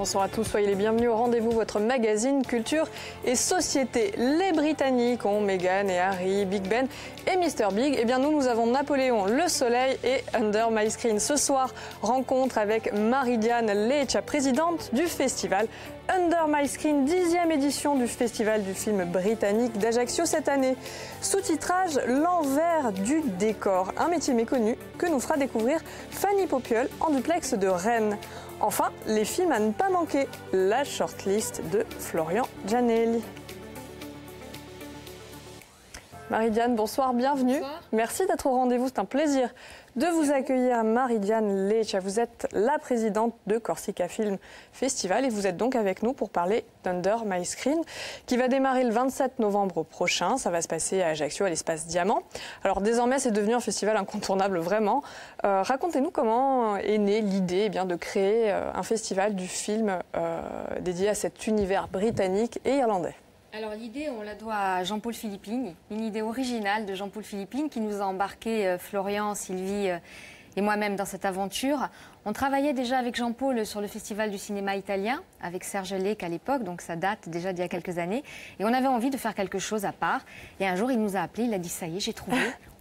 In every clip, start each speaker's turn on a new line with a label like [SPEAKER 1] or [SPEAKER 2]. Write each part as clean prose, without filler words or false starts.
[SPEAKER 1] bonsoir à tous, soyez les bienvenus au rendez-vous, votre magazine culture et société. Les Britanniques ont Meghan et Harry, Big Ben et Mr Big. Eh bien nous avons Napoléon, le Soleil et Under My Screen. Ce soir, rencontre avec Marie-Diane Leitch, présidente du festival Under My Screen, 10e édition du festival du film britannique d'Ajaccio cette année. Sous-titrage L'envers du décor, un métier méconnu que nous fera découvrir Fanny Popieul en duplex de Rennes. Enfin, les films à ne pas manquer, la shortlist de Florian Gianelli. Marie-Diane, bonsoir, bienvenue.
[SPEAKER 2] Bonsoir.
[SPEAKER 1] Merci d'être au rendez-vous, c'est un plaisir de vous accueillir. Marie-Diane Leitch, vous êtes la présidente de Corsica Film Festival et vous êtes donc avec nous pour parler d'Under My Screen qui va démarrer le 27 novembre prochain. Ça va se passer à Ajaccio, à l'espace Diamant. Alors désormais, c'est devenu un festival incontournable, vraiment. Racontez-nous comment est née l'idée de créer un festival du film dédié à cet univers britannique et irlandais.
[SPEAKER 2] Alors l'idée, on la doit à Jean-Paul Philippine, une idée originale de Jean-Paul Philippine qui nous a embarqué Florian, Sylvie et moi-même dans cette aventure. On travaillait déjà avec Jean-Paul sur le Festival du cinéma italien, avec Serge Lec à l'époque, donc ça date déjà d'il y a quelques années. Et on avait envie de faire quelque chose à part. Et un jour, il nous a appelé, il a dit « ça y est, j'ai trouvé,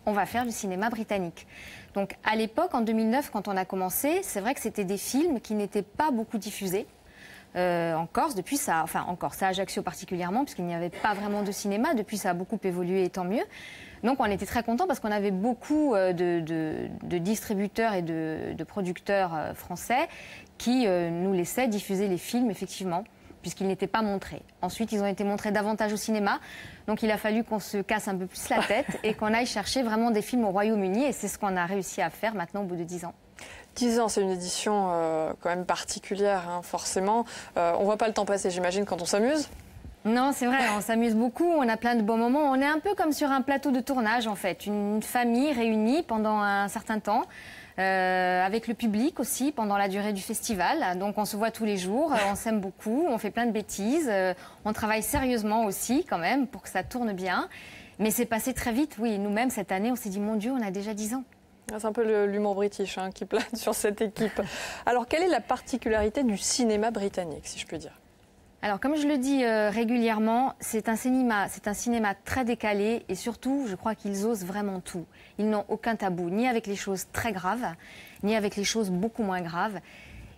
[SPEAKER 2] on va faire du cinéma britannique ». Donc à l'époque, en 2009, quand on a commencé, c'est vrai que c'était des films qui n'étaient pas beaucoup diffusés. En Corse, depuis ça, enfin en Corse, à Ajaccio particulièrement, puisqu'il n'y avait pas vraiment de cinéma, depuis ça a beaucoup évolué et tant mieux. Donc on était très contents parce qu'on avait beaucoup de distributeurs et de producteurs français qui nous laissaient diffuser les films, effectivement, puisqu'ils n'étaient pas montrés. Ensuite, ils ont été montrés davantage au cinéma, donc il a fallu qu'on se casse un peu plus la tête et qu'on aille chercher vraiment des films au Royaume-Uni, et c'est ce qu'on a réussi à faire maintenant au bout de 10 ans.
[SPEAKER 1] 10 ans, c'est une édition quand même particulière, forcément. On voit pas le temps passer, j'imagine, quand on s'amuse.
[SPEAKER 2] Non, c'est vrai, on s'amuse beaucoup, on a plein de bons moments. On est un peu comme sur un plateau de tournage, en fait. Une famille réunie pendant un certain temps, avec le public aussi, pendant la durée du festival. Donc on se voit tous les jours, on s'aime beaucoup, on fait plein de bêtises. On travaille sérieusement aussi, quand même, pour que ça tourne bien. Mais c'est passé très vite, oui. Nous-mêmes, cette année, on s'est dit, mon Dieu, on a déjà 10 ans.
[SPEAKER 1] C'est un peu l'humour british qui plane sur cette équipe. Alors, quelle est la particularité du cinéma britannique, si je puis dire?
[SPEAKER 2] Alors, comme je le dis régulièrement, c'est un cinéma très décalé et surtout, je crois qu'ils osent vraiment tout. Ils n'ont aucun tabou, ni avec les choses très graves, ni avec les choses beaucoup moins graves.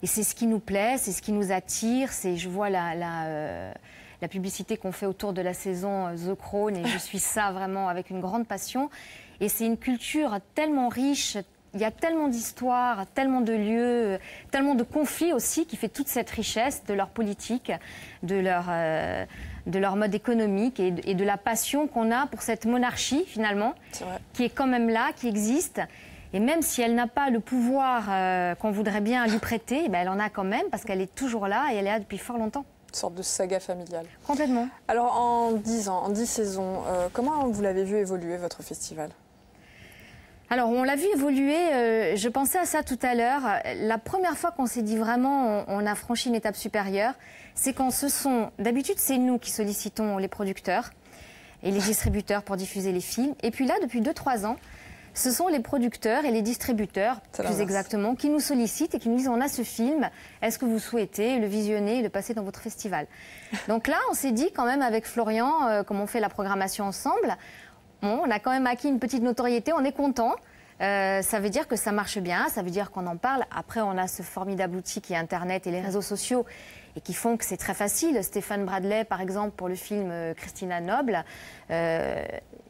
[SPEAKER 2] Et c'est ce qui nous plaît, c'est ce qui nous attire. Je vois la publicité qu'on fait autour de la saison The Crown et je suis ça vraiment avec une grande passion. Et c'est une culture tellement riche, il y a tellement d'histoires, tellement de lieux, tellement de conflits aussi qui fait toute cette richesse de leur politique, de leur mode économique et de la passion qu'on a pour cette monarchie finalement, qui est quand même là, qui existe. Et même si elle n'a pas le pouvoir qu'on voudrait bien lui prêter, elle en a quand même parce qu'elle est toujours là et elle est là depuis fort longtemps.
[SPEAKER 1] Une sorte de saga familiale.
[SPEAKER 2] Complètement.
[SPEAKER 1] Alors en 10 ans, en 10 saisons, comment vous l'avez vu évoluer votre festival ?
[SPEAKER 2] Alors, on l'a vu évoluer, je pensais à ça tout à l'heure. La première fois qu'on s'est dit vraiment on a franchi une étape supérieure, c'est quand d'habitude, c'est nous qui sollicitons les producteurs et les distributeurs pour diffuser les films. Et puis là, depuis 2-3 ans, ce sont les producteurs et les distributeurs, plus exactement, qui nous sollicitent et qui nous disent on a ce film, est-ce que vous souhaitez le visionner et le passer dans votre festival? Donc là, on s'est dit quand même avec Florian, comme on fait la programmation ensemble, bon, on a quand même acquis une petite notoriété, on est content. Ça veut dire que ça marche bien, ça veut dire qu'on en parle. Après, on a ce formidable outil qui est Internet et les réseaux sociaux et qui font que c'est très facile. Stéphane Bradley, par exemple, pour le film Christina Noble,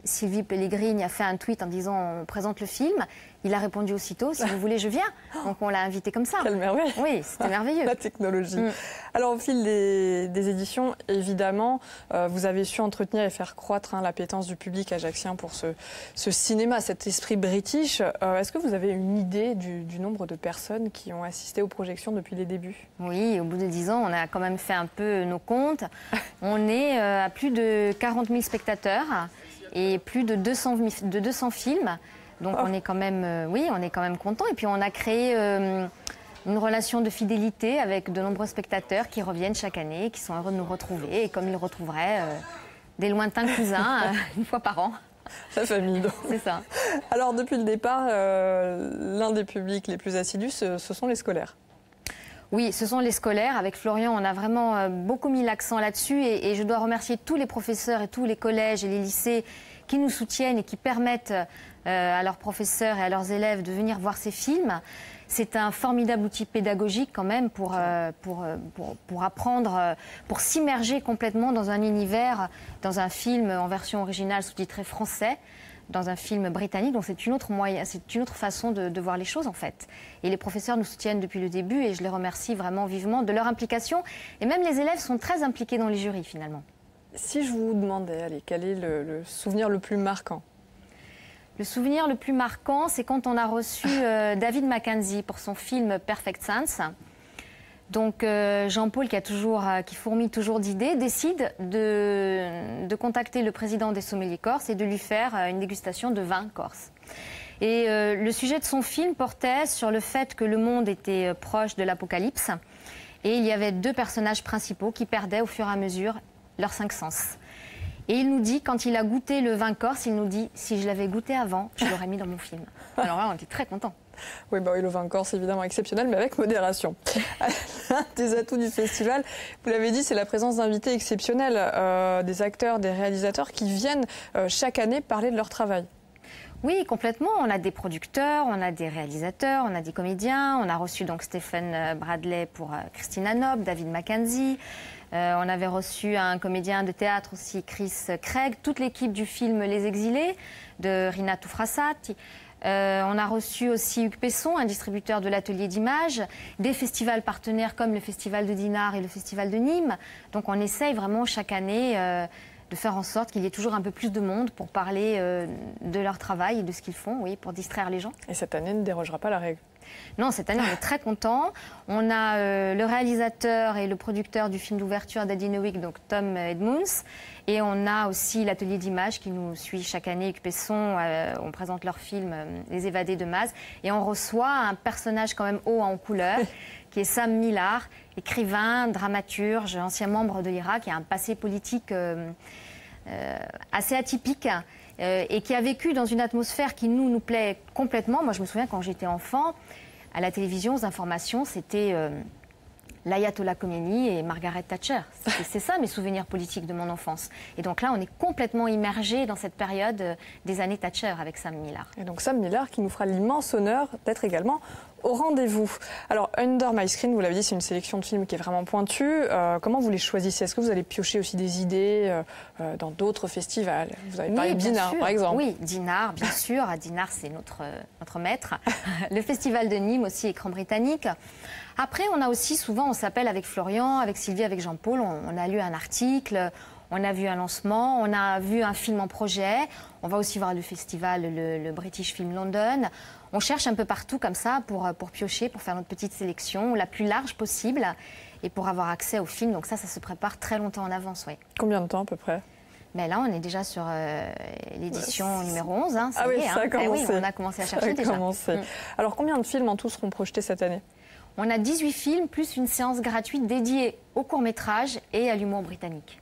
[SPEAKER 2] Sylvie Pellegrini a fait un tweet en disant on présente le film. Il a répondu aussitôt, si vous voulez, je viens. Donc on l'a invité comme ça.
[SPEAKER 1] Quelle merveille.
[SPEAKER 2] Oui, c'était merveilleux.
[SPEAKER 1] La technologie. Alors au fil des éditions, évidemment, vous avez su entretenir et faire croître l'appétence du public ajaccien pour ce cinéma, cet esprit british. Est-ce que vous avez une idée du nombre de personnes qui ont assisté aux projections depuis les débuts?
[SPEAKER 2] Oui, au bout de 10 ans, on a quand même fait un peu nos comptes. On est à plus de 40 000 spectateurs et plus de 200 films. Donc on est quand même, on est quand même content. Et puis on a créé une relation de fidélité avec de nombreux spectateurs qui reviennent chaque année, qui sont heureux de nous retrouver, et comme ils retrouveraient des lointains cousins une fois par an.
[SPEAKER 1] La famille, donc.
[SPEAKER 2] C'est ça.
[SPEAKER 1] Alors depuis le départ, l'un des publics les plus assidus, ce sont les scolaires.
[SPEAKER 2] Oui, ce sont les scolaires. Avec Florian, on a vraiment beaucoup mis l'accent là-dessus et je dois remercier tous les professeurs et tous les collèges et les lycées qui nous soutiennent et qui permettent à leurs professeurs et à leurs élèves de venir voir ces films. C'est un formidable outil pédagogique quand même pour apprendre, pour s'immerger complètement dans un univers, dans un film en version originale sous-titré français, dans un film britannique. Donc c'est une autre façon de voir les choses en fait. Et les professeurs nous soutiennent depuis le début et je les remercie vraiment vivement de leur implication. Et même les élèves sont très impliqués dans les jurys finalement.
[SPEAKER 1] Si je vous demandais, allez, quel est le souvenir le plus marquant?
[SPEAKER 2] Le souvenir le plus marquant, c'est quand on a reçu David Mackenzie pour son film Perfect Sense. Donc Jean-Paul, qui fourmille toujours d'idées, décide de contacter le président des sommeliers corses et de lui faire une dégustation de vin corse. Et le sujet de son film portait sur le fait que le monde était proche de l'apocalypse et il y avait deux personnages principaux qui perdaient au fur et à mesure leurs 5 sens. Et il nous dit, quand il a goûté le vin corse, il nous dit, si je l'avais goûté avant, je l'aurais mis dans mon film. Alors là, on était très contents.
[SPEAKER 1] Oui, bah oui, le vin corse, évidemment exceptionnel, mais avec modération. L'un des atouts du festival, vous l'avez dit, c'est la présence d'invités exceptionnels, des acteurs, des réalisateurs qui viennent chaque année parler de leur travail.
[SPEAKER 2] Oui, complètement. On a des producteurs, on a des réalisateurs, on a des comédiens. On a reçu donc Stephen Bradley pour Christina Noble, David Mackenzie. On avait reçu un comédien de théâtre aussi, Chris Craig, toute l'équipe du film Les Exilés de Rina Toufrassati. On a reçu aussi Hugues Pesson, un distributeur de l'atelier d'images, des festivals partenaires comme le Festival de Dinard et le Festival de Nîmes. Donc on essaye vraiment chaque année de faire en sorte qu'il y ait toujours un peu plus de monde pour parler de leur travail et de ce qu'ils font, oui, pour distraire les gens.
[SPEAKER 1] Et cette année ne dérogera pas la règle?
[SPEAKER 2] Non, cette année, on est très contents. On a le réalisateur et le producteur du film d'ouverture d'Adinowick, donc Tom Edmunds. Et on a aussi l'atelier d'images qui nous suit chaque année, Hugues Pesson. On présente leur film Les Évadés de Maz. Et on reçoit un personnage quand même haut en couleur, qui est Sam Millar, écrivain, dramaturge, ancien membre de l'Irak, qui a un passé politique assez atypique. Et qui a vécu dans une atmosphère qui nous plaît complètement. Moi, je me souviens quand j'étais enfant, à la télévision, aux informations, c'était l'ayatollah Khomeini et Margaret Thatcher. C'est ça mes souvenirs politiques de mon enfance. Et donc là, on est complètement immergé dans cette période des années Thatcher avec Sam Millar.
[SPEAKER 1] Et donc Sam Millar qui nous fera l'immense honneur d'être également au rendez-vous. Alors Under My Screen, vous l'avez dit, c'est une sélection de films qui est vraiment pointue. Comment vous les choisissez? Est-ce que vous allez piocher aussi des idées dans d'autres festivals? Vous avez parlé de Dinard, par exemple.
[SPEAKER 2] Oui, Dinard, bien sûr. Dinard, c'est notre maître. Le Festival de Nîmes aussi, écran britannique. Après, on a aussi souvent, on s'appelle avec Florian, avec Sylvie, avec Jean-Paul. On a lu un article, on a vu un lancement, on a vu un film en projet. On va aussi voir le festival, le British Film London. On cherche un peu partout comme ça pour piocher, pour faire notre petite sélection la plus large possible et pour avoir accès au film. Donc ça se prépare très longtemps en avance, oui.
[SPEAKER 1] Combien de temps à peu près?
[SPEAKER 2] Mais là, on est déjà sur l'édition numéro 11. Hein,
[SPEAKER 1] ça y est, ça a commencé.
[SPEAKER 2] Oui, on a commencé à chercher déjà.
[SPEAKER 1] Alors combien de films en tout seront projetés cette année?
[SPEAKER 2] On a 18 films plus une séance gratuite dédiée au court-métrage et à l'humour britannique.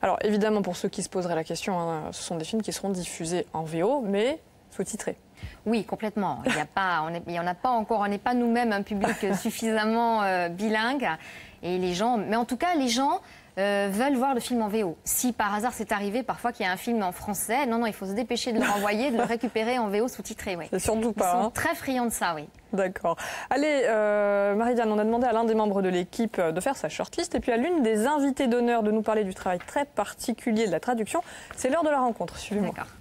[SPEAKER 1] Alors évidemment, pour ceux qui se poseraient la question, hein, ce sont des films qui seront diffusés en VO, mais sous-titrés.
[SPEAKER 2] Oui, complètement. Il y en a pas encore. On n'est pas nous-mêmes un public suffisamment bilingue. Et les gens, mais en tout cas, les gens veulent voir le film en VO. Si par hasard c'est arrivé parfois qu'il y a un film en français, non, il faut se dépêcher de le renvoyer, de le récupérer en VO sous-titré. Oui.
[SPEAKER 1] C'est surtout pas.
[SPEAKER 2] Ils sont très friands de ça, oui.
[SPEAKER 1] D'accord. Allez, Marie-Diane, on a demandé à l'un des membres de l'équipe de faire sa shortlist et puis à l'une des invitées d'honneur de nous parler du travail très particulier de la traduction. C'est l'heure de la rencontre. Suivez-moi.
[SPEAKER 2] D'accord.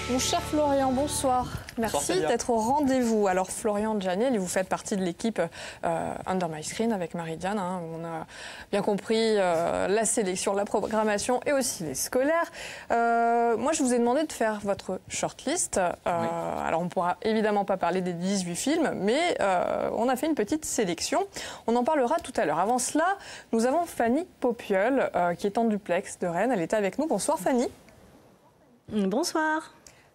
[SPEAKER 1] Mon cher Florian, bonsoir. Merci d'être au rendez-vous. Alors Florian Djaniel, vous faites partie de l'équipe Under My Screen avec Marie-Diane. Hein, on a bien compris la sélection, la programmation et aussi les scolaires. Moi, je vous ai demandé de faire votre shortlist. Oui. Alors on ne pourra évidemment pas parler des 18 films, mais on a fait une petite sélection. On en parlera tout à l'heure. Avant cela, nous avons Fanny Popieul, qui est en duplex de Rennes. Elle est avec nous. Bonsoir Fanny.
[SPEAKER 3] Bonsoir.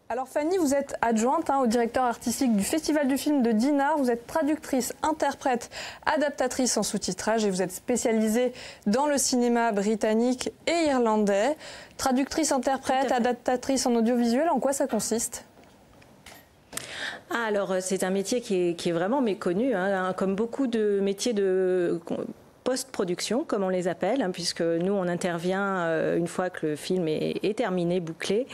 [SPEAKER 1] Alors Fanny, vous êtes adjointe au directeur artistique du Festival du film de Dinard. Vous êtes traductrice, interprète, adaptatrice en sous-titrage et vous êtes spécialisée dans le cinéma britannique et irlandais. Traductrice, interprète, adaptatrice en audiovisuel, en quoi ça consiste ?
[SPEAKER 3] Alors, c'est un métier qui est vraiment méconnu, hein, comme beaucoup de métiers de post-production, comme on les appelle, hein, puisque nous, on intervient une fois que le film est terminé, bouclé.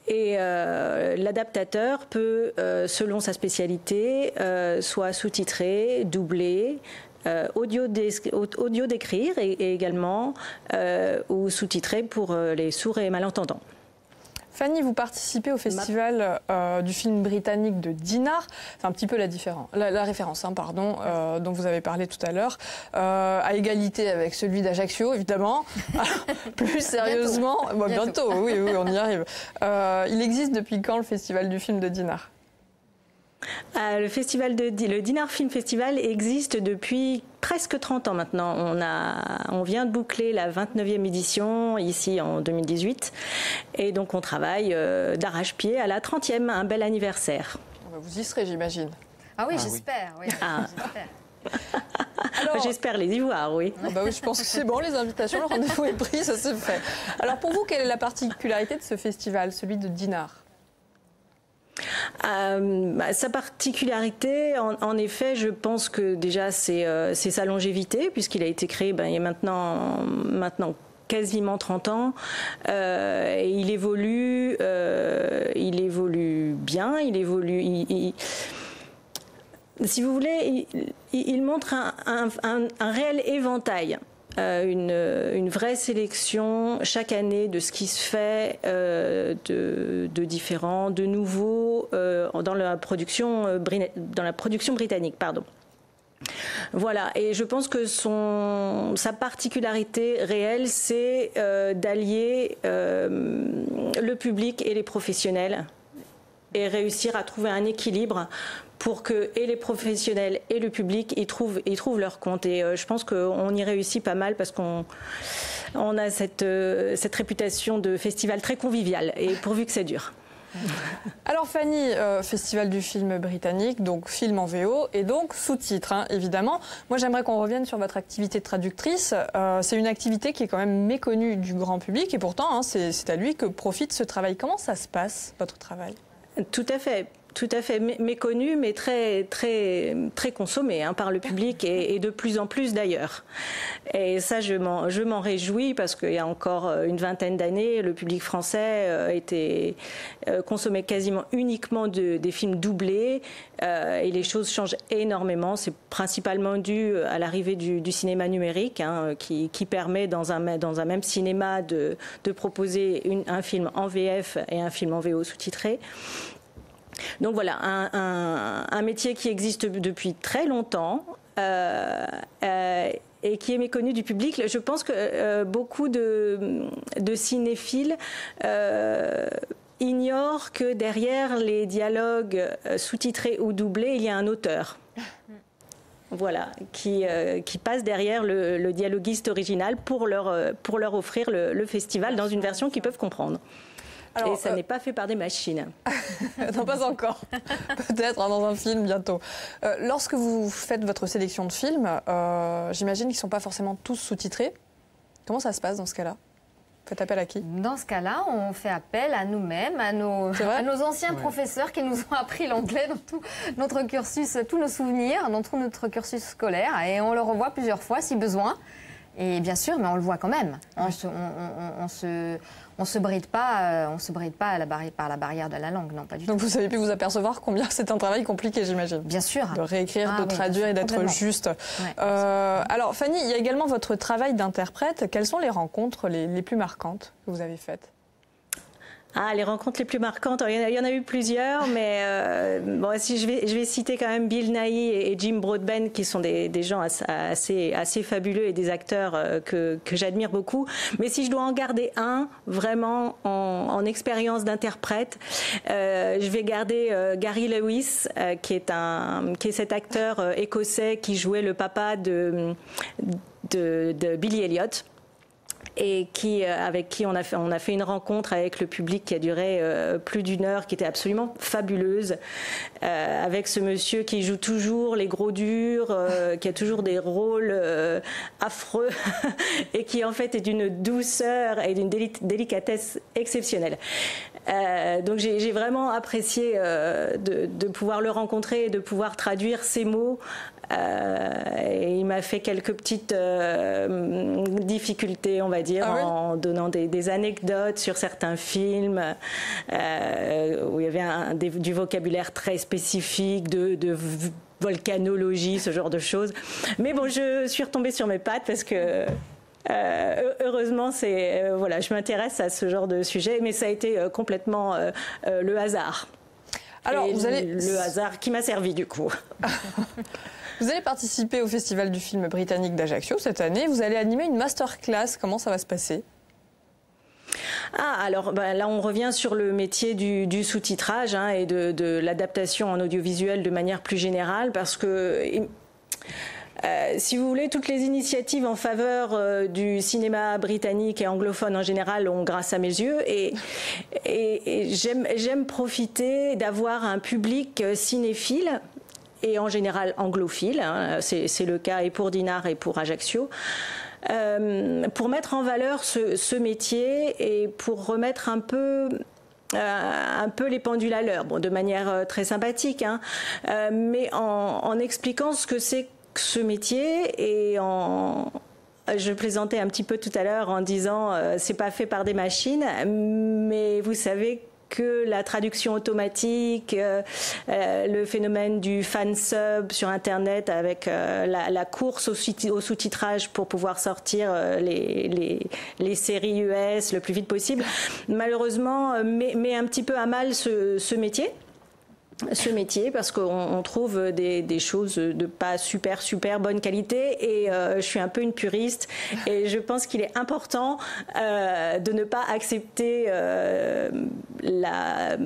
[SPEAKER 3] Et l'adaptateur peut, selon sa spécialité, soit sous-titrer, doubler, audio d'écrire et également ou sous-titrer pour les sourds et malentendants.
[SPEAKER 1] Fanny, vous participez au festival du film britannique de Dinard. C'est un petit peu la référence dont vous avez parlé tout à l'heure, à égalité avec celui d'Ajaccio, évidemment. Plus sérieusement, bientôt, oui, on y arrive. Il existe depuis quand le festival du film de Dinard ?
[SPEAKER 3] Le Dinard Film Festival existe depuis presque 30 ans maintenant. On vient de boucler la 29e édition ici en 2018 et donc on travaille d'arrache-pied à la 30e, un bel anniversaire.
[SPEAKER 1] Vous y serez, j'imagine.
[SPEAKER 2] Ah oui, j'espère. Oui,
[SPEAKER 3] Alors, j'espère les y voir, oui.
[SPEAKER 1] Oui, je pense que c'est bon, les invitations, le rendez-vous est pris, ça c'est fait. Alors pour vous, quelle est la particularité de ce festival, celui de Dinard ?
[SPEAKER 3] Sa particularité, en effet, je pense que déjà c'est sa longévité, puisqu'il a été créé il y a maintenant quasiment 30 ans. Et il évolue bien, si vous voulez, il montre un réel éventail. Une vraie sélection chaque année de ce qui se fait de différent, de nouveau dans la production britannique, pardon. Voilà, et je pense que sa particularité réelle, c'est d'allier le public et les professionnels et réussir à trouver un équilibre pour que et les professionnels et le public y trouvent leur compte. Et je pense qu'on y réussit pas mal parce qu'on a cette réputation de festival très convivial, et pourvu que ça dure.
[SPEAKER 1] Alors Fanny, festival du film britannique, donc film en VO et donc sous-titres, hein, évidemment. Moi j'aimerais qu'on revienne sur votre activité de traductrice. C'est une activité qui est quand même méconnue du grand public et pourtant c'est à lui que profite ce travail. Comment ça se passe, votre travail ?
[SPEAKER 3] Tout à fait méconnu, mais très consommé par le public et de plus en plus d'ailleurs. Et ça, je m'en réjouis parce qu'il y a encore une vingtaine d'années, le public français consommait quasiment uniquement des films doublés et les choses changent énormément. C'est principalement dû à l'arrivée du cinéma numérique qui permet dans un même cinéma de proposer un film en VF et un film en VO sous-titré. Donc voilà, un métier qui existe depuis très longtemps et qui est méconnu du public. Je pense que beaucoup de cinéphiles ignorent que derrière les dialogues sous-titrés ou doublés, il y a un auteur. Voilà, qui passe derrière le dialoguiste original pour leur offrir le festival dans une version qu'ils peuvent comprendre. Alors, et ça n'est pas fait par des machines.
[SPEAKER 1] Non, pas encore. Peut-être dans un film bientôt. Lorsque vous faites votre sélection de films, j'imagine qu'ils ne sont pas forcément tous sous-titrés. Comment ça se passe dans ce cas-là ? Vous faites appel à qui ?
[SPEAKER 2] Dans ce cas-là, on fait appel à nous-mêmes, à nos anciens professeurs qui nous ont appris l'anglais dans tout notre cursus, tous nos souvenirs, dans tout notre cursus scolaire. Et on le revoit plusieurs fois si besoin. Et bien sûr, mais on le voit quand même. On se bride pas par la barrière de la langue, non, pas du tout.
[SPEAKER 1] Donc vous avez pu vous apercevoir combien c'est un travail compliqué, j'imagine.
[SPEAKER 2] Bien sûr.
[SPEAKER 1] De réécrire, de traduire et d'être juste. Ouais. Alors Fanny, il y a également votre travail d'interprète. Quelles sont les rencontres les plus marquantes que vous avez faites ?
[SPEAKER 3] Les rencontres les plus marquantes, il y en a eu plusieurs, mais si je vais citer quand même Bill Nighy et Jim Broadbent, qui sont des gens assez fabuleux et des acteurs que j'admire beaucoup. Mais si je dois en garder un, vraiment en expérience d'interprète, je vais garder Gary Lewis, qui est cet acteur écossais qui jouait le papa de Billy Elliot. et avec qui on a fait une rencontre avec le public qui a duré plus d'1 heure, qui était absolument fabuleuse, avec ce monsieur qui joue toujours les gros durs, qui a toujours des rôles affreux et qui en fait est d'une douceur et d'une délicatesse exceptionnelle. Donc j'ai vraiment apprécié de pouvoir le rencontrer et de pouvoir traduire ses mots. Et il m'a fait quelques petites difficultés, on va dire, en donnant des anecdotes sur certains films où il y avait du vocabulaire très spécifique, de volcanologie, ce genre de choses. Mais bon, je suis retombée sur mes pattes parce que heureusement, voilà, je m'intéresse à ce genre de sujet, mais ça a été complètement le hasard. Alors, le hasard qui m'a servi du coup.
[SPEAKER 1] Vous allez participer au Festival du film britannique d'Ajaccio cette année. Vous allez animer une masterclass. Comment ça va se passer ?
[SPEAKER 3] Alors là, on revient sur le métier du sous-titrage et de l'adaptation en audiovisuel de manière plus générale, parce que si vous voulez, toutes les initiatives en faveur du cinéma britannique et anglophone en général ont grâce à mes yeux, et j'aime profiter d'avoir un public cinéphile et en général anglophile, c'est le cas et pour Dinard et pour Ajaccio, pour mettre en valeur ce métier et pour remettre un peu les pendules à l'heure, de manière très sympathique, mais en expliquant ce que c'est que ce métier, et je plaisantais un petit peu tout à l'heure en disant c'est pas fait par des machines, mais vous savez que la traduction automatique, le phénomène du fan sub sur Internet avec la course au sous-titrage pour pouvoir sortir les séries US le plus vite possible, malheureusement met un petit peu à mal ce métier. Parce qu'on trouve des choses de pas super bonne qualité, et je suis un peu une puriste, et je pense qu'il est important de ne pas accepter la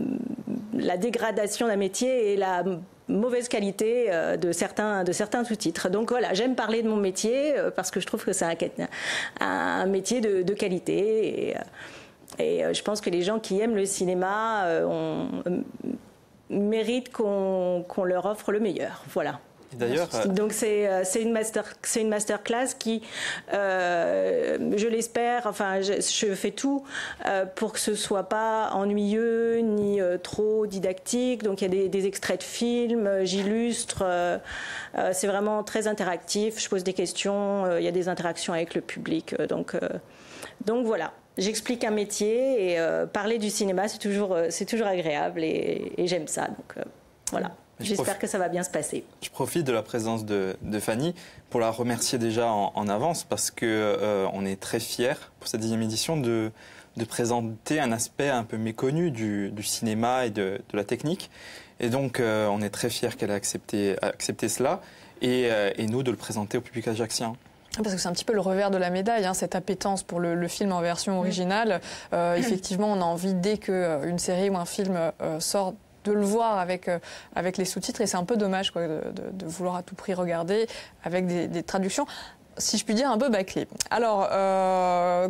[SPEAKER 3] dégradation d'un métier et la mauvaise qualité de certains sous-titres. Donc voilà, j'aime parler de mon métier parce que je trouve que c'est un métier de qualité, et je pense que les gens qui aiment le cinéma méritent qu'on leur offre le meilleur. Voilà.
[SPEAKER 4] D'ailleurs,
[SPEAKER 3] donc c'est une masterclass qui, je l'espère, je fais tout pour que ce soit pas ennuyeux ni trop didactique. Donc il y a des extraits de films, j'illustre. C'est vraiment très interactif. Je pose des questions. Il y a des interactions avec le public. Donc voilà. J'explique un métier, et parler du cinéma, c'est toujours agréable, et j'aime ça. Donc voilà, j'espère que ça va bien se passer.
[SPEAKER 4] Je profite de la présence de Fanny pour la remercier déjà en avance, parce qu'on est très fiers pour cette 10e édition de présenter un aspect un peu méconnu du cinéma et de la technique. Et donc on est très fiers qu'elle ait accepté cela, et nous de le présenter au public ajaccien.
[SPEAKER 1] Parce que c'est un petit peu le revers de la médaille, cette appétence pour le film en version originale. Effectivement, on a envie, dès qu'une série ou un film sort, de le voir avec les sous-titres, et c'est un peu dommage de vouloir à tout prix regarder avec des traductions, si je puis dire, un peu bâclées. Alors,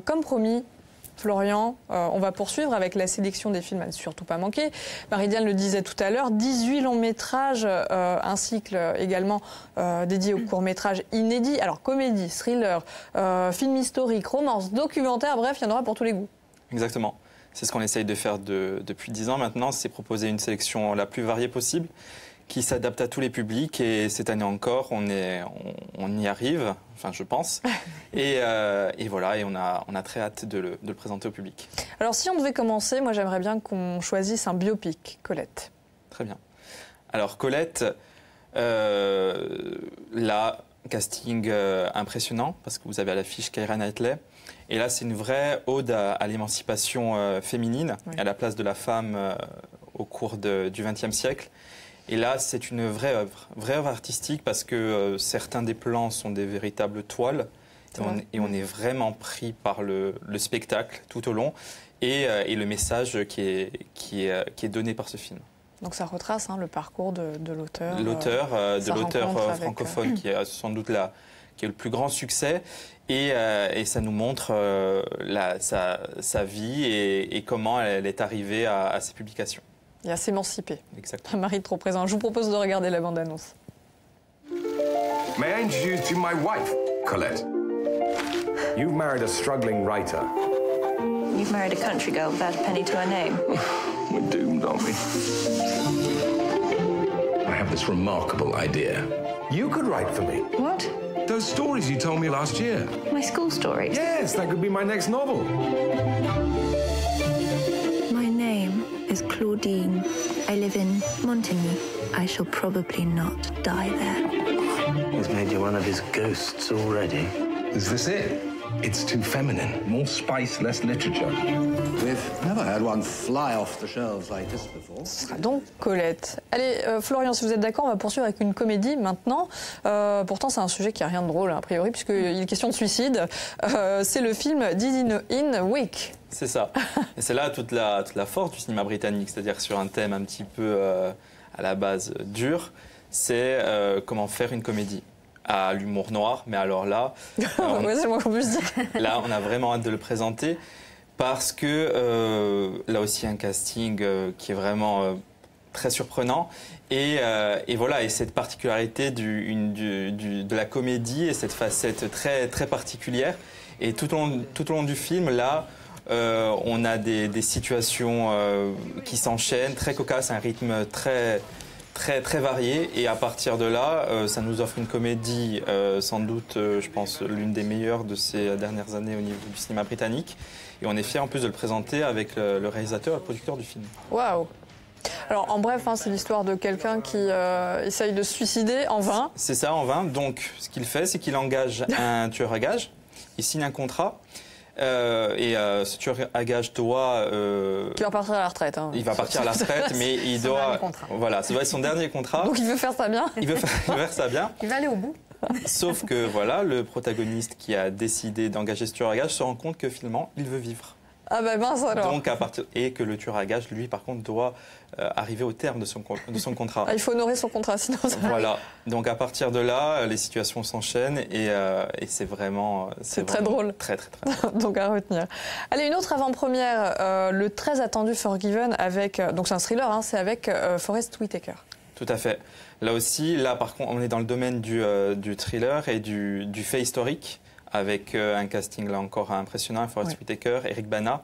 [SPEAKER 1] comme promis, Florian, on va poursuivre avec la sélection des films à ne surtout pas manquer. Marie-Diane le disait tout à l'heure, 18 longs métrages, un cycle également dédié aux courts-métrages inédits. Alors comédie, thriller, film historique, romance, documentaire, bref, il y en aura pour tous les goûts. Exactement.
[SPEAKER 4] C'est ce qu'on essaye de faire depuis 10 ans maintenant, c'est proposer une sélection la plus variée possible, qui s'adapte à tous les publics, et cette année encore, on y arrive, enfin je pense, et voilà, et on a très hâte de le présenter au public.
[SPEAKER 1] Alors si on devait commencer, moi j'aimerais bien qu'on choisisse un biopic, Colette.
[SPEAKER 4] Très bien. Alors Colette, là, casting impressionnant, parce que vous avez à l'affiche Keira Knightley, et là c'est une vraie ode à l'émancipation féminine, oui, à la place de la femme au cours du XXe siècle. Et là, c'est une vraie œuvre artistique, parce que certains des plans sont des véritables toiles, et on est vraiment pris par le spectacle tout au long, et le message qui est donné par ce film.
[SPEAKER 1] Donc ça retrace le parcours de l'auteur.
[SPEAKER 4] L'auteur francophone, qui est sans doute qui a eu le plus grand succès. Et ça nous montre sa vie et comment elle est arrivée à ces publications.
[SPEAKER 1] Et à s'émanciper.
[SPEAKER 4] Exactement.
[SPEAKER 1] Un mari trop présent. Je vous propose de regarder la bande-annonce.
[SPEAKER 5] May I introduce to you my wife, Colette? You've married a struggling writer.
[SPEAKER 6] You've married a country girl without a penny to her name.
[SPEAKER 5] We're doomed, aren't we? I have this remarkable idea. You could write for me.
[SPEAKER 6] What?
[SPEAKER 5] Those stories you told me last year.
[SPEAKER 6] My school stories?
[SPEAKER 5] Yes, that could be my next novel.
[SPEAKER 6] My name is Claudine. I live in Montigny. I shall probably not die there.
[SPEAKER 7] He's made you one of his ghosts already.
[SPEAKER 5] Is this it? It's too feminine. More spice, less literature.
[SPEAKER 7] We've never had one fly off the shelves like this before.
[SPEAKER 1] Ce sera donc Colette. Allez, Florian, si vous êtes d'accord, on va poursuivre avec une comédie maintenant. Pourtant, c'est un sujet qui n'a rien de drôle, a priori, puisqu'il est question de suicide. C'est le film Did in Wake.
[SPEAKER 4] C'est ça. Et c'est là toute la force du cinéma britannique, c'est-à-dire sur un thème un petit peu à la base dur, c'est comment faire une comédie à l'humour noir. Mais alors là,
[SPEAKER 1] Ouais, c'est le moins qu'on puisse dire.
[SPEAKER 4] là, on a vraiment hâte de le présenter parce que là aussi un casting qui est vraiment très surprenant et voilà, et cette particularité de la comédie et cette facette très très particulière. Et tout au long du film, là, on a des situations qui s'enchaînent, très cocasses, un rythme très varié, et à partir de là, ça nous offre une comédie sans doute, je pense, l'une des meilleures de ces dernières années au niveau du cinéma britannique. Et on est fiers en plus de le présenter avec le réalisateur et le producteur du film.
[SPEAKER 1] Waouh! Alors, en bref, c'est l'histoire de quelqu'un qui essaye de se suicider en vain.
[SPEAKER 4] C'est ça, en vain. Donc, ce qu'il fait, c'est qu'il engage un tueur à gages, il signe un contrat. Ce tueur à gages doit...
[SPEAKER 1] Qui va partir à la retraite. Hein.
[SPEAKER 4] Il va partir à la retraite, mais il doit... Voilà, ça doit être son dernier contrat.
[SPEAKER 1] Donc il veut faire ça bien.
[SPEAKER 4] Il veut faire ça bien.
[SPEAKER 2] Il va aller au bout.
[SPEAKER 4] Sauf que voilà, le protagoniste qui a décidé d'engager ce tueur à gages se rend compte que finalement, il veut vivre.
[SPEAKER 1] Ah bah mince alors.
[SPEAKER 4] Donc et que le tueur à gages, lui, par contre, doit arriver au terme de son contrat.
[SPEAKER 1] Ah, il faut honorer son contrat, sinon ça...
[SPEAKER 4] Voilà. Donc à partir de là, les situations s'enchaînent et c'est vraiment...
[SPEAKER 1] C'est très drôle.
[SPEAKER 4] Très.
[SPEAKER 1] Donc à retenir. Allez, une autre avant-première, le très attendu Forgiven avec... donc c'est un thriller, hein, c'est avec Forest Whitaker.
[SPEAKER 4] Tout à fait. Là aussi, par contre, on est dans le domaine du thriller et du fait historique, avec un casting là encore impressionnant, Forest Whitaker, Eric Bana.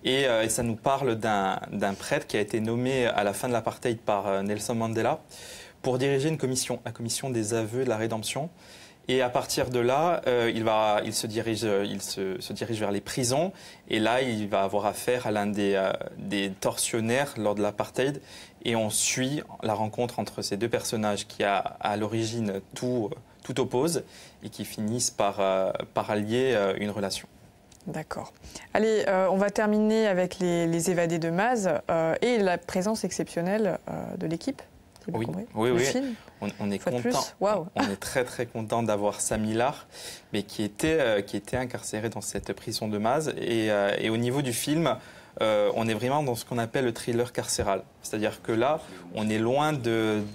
[SPEAKER 4] Et ça nous parle d'un prêtre qui a été nommé à la fin de l'apartheid par Nelson Mandela pour diriger une commission, la commission des aveux et de la rédemption. Et à partir de là, il se dirige vers les prisons. Et là, il va avoir affaire à l'un des tortionnaires lors de l'apartheid. Et on suit la rencontre entre ces deux personnages qui, à l'origine, tout oppose et qui finissent par allier une relation.
[SPEAKER 1] D'accord. Allez, on va terminer avec les évadés de Maz et la présence exceptionnelle de l'équipe.
[SPEAKER 4] Oui. On est content.
[SPEAKER 1] Wow.
[SPEAKER 4] On est très content d'avoir Sam Millar, mais qui était incarcéré dans cette prison de Maz. Et au niveau du film, on est vraiment dans ce qu'on appelle le thriller carcéral. C'est-à-dire que là, on est loin du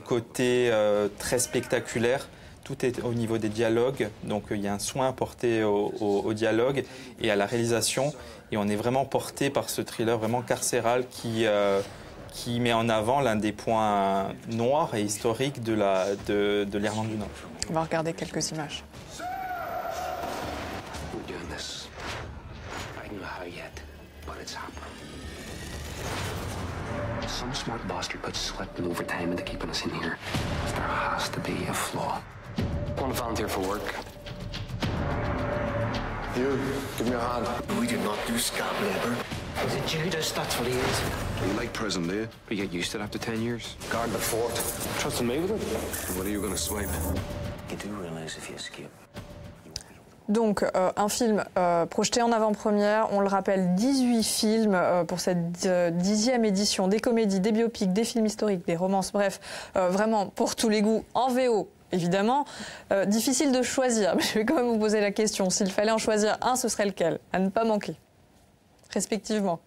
[SPEAKER 4] côté très spectaculaire. Tout est au niveau des dialogues, donc il y a un soin porté au dialogue et à la réalisation. Et on est vraiment porté par ce thriller vraiment carcéral qui met en avant l'un des points noirs et historiques de l'Irlande du Nord.
[SPEAKER 1] On va regarder quelques images.
[SPEAKER 8] Some smart bastard puts sweat and overtime into keeping us in here. There has to be a flaw. Want to volunteer for work?
[SPEAKER 5] You, give me a hand.
[SPEAKER 8] We do not do scab labour. Is it Judas? That's what he is.
[SPEAKER 5] You like prison, do you?
[SPEAKER 8] We get used to it after 10 years.
[SPEAKER 5] Guard the fort. Trusting me with it? What are you going to swipe?
[SPEAKER 7] You do realize if you escape.
[SPEAKER 1] Donc, un film projeté en avant-première, on le rappelle, 18 films pour cette 10e édition, des comédies, des biopics, des films historiques, des romances, bref, vraiment pour tous les goûts, en VO, évidemment. Difficile de choisir, mais je vais quand même vous poser la question, s'il fallait en choisir un, ce serait lequel? À ne pas manquer, respectivement.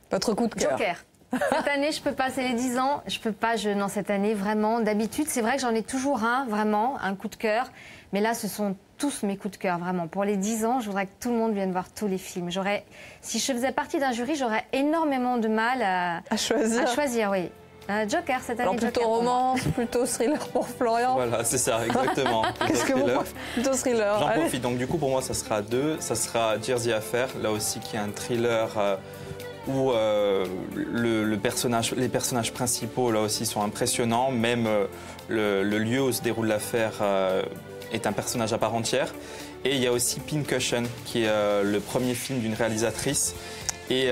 [SPEAKER 1] Votre coup de cœur.
[SPEAKER 2] Joker. Cette année, je peux pas, c'est les 10 ans. Je peux pas, non, cette année, vraiment. D'habitude, c'est vrai que j'en ai toujours un, vraiment, un coup de cœur. Mais là, ce sont tous mes coups de cœur, vraiment. Pour les 10 ans, je voudrais que tout le monde vienne voir tous les films. Si je faisais partie d'un jury, j'aurais énormément de mal à choisir, oui. Joker, cette année.
[SPEAKER 1] Alors plutôt
[SPEAKER 2] Joker
[SPEAKER 1] romance, plutôt thriller pour Florian.
[SPEAKER 4] Voilà, c'est ça, exactement.
[SPEAKER 1] Qu'est-ce que vous plutôt thriller.
[SPEAKER 4] J'en profite. Donc du coup, pour moi, ça sera 2. Ça sera Jersey Affair, là aussi, qui est un thriller où les personnages principaux, là aussi, sont impressionnants. Même le lieu où se déroule l'affaire est un personnage à part entière. Et il y a aussi Pincushion, qui est le premier film d'une réalisatrice. Et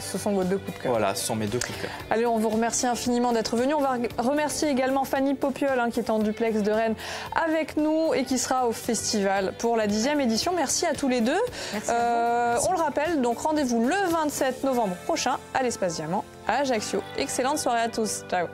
[SPEAKER 1] ce sont vos 2 coups de cœur.
[SPEAKER 4] Voilà, ce sont mes 2 coups de cœur.
[SPEAKER 1] Allez, on vous remercie infiniment d'être venu. On va remercier également Fanny Popiol, qui est en duplex de Rennes avec nous et qui sera au festival pour la 10e édition. Merci à tous les 2.
[SPEAKER 2] Merci à vous.
[SPEAKER 1] On le rappelle, donc rendez-vous le 27 novembre prochain à l'Espace Diamant à Ajaccio. Excellente soirée à tous. Ciao.